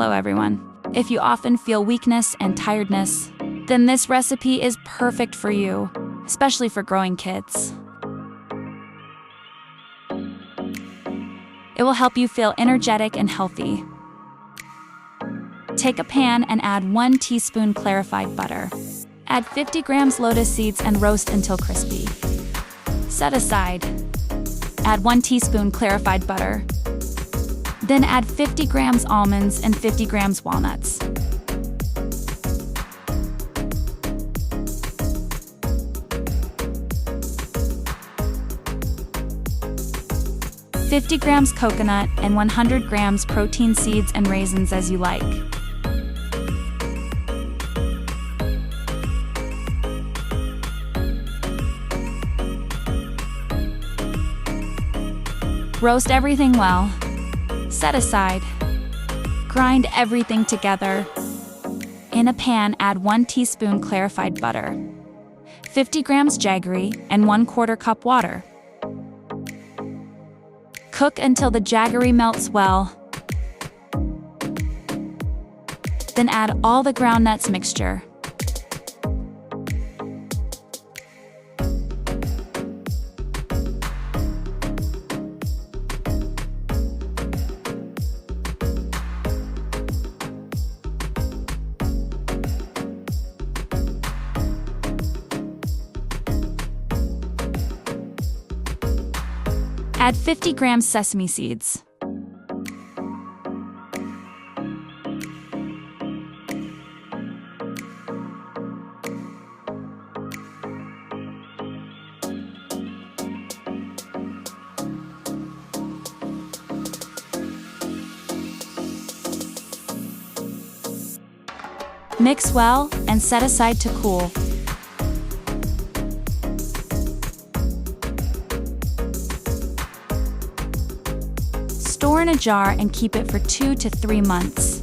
Hello everyone. If you often feel weakness and tiredness, then this recipe is perfect for you, especially for growing kids. It will help you feel energetic and healthy. Take a pan and add 1 teaspoon clarified butter. Add 50 grams lotus seeds and roast until crispy. Set aside. Add 1 teaspoon clarified butter. Then add 50 grams almonds and 50 grams walnuts. $50 grams coconut and 100 grams protein seeds and raisins as you like. Roast everything well. Set aside. Grind everything together. In a pan, add 1 teaspoon clarified butter, 50 grams jaggery, and 1/4 cup water. Cook until the jaggery melts well. Then add all the ground nuts mixture. Add 50 grams sesame seeds. Mix well and set aside to cool. Store in a jar and keep it for 2 to 3 months.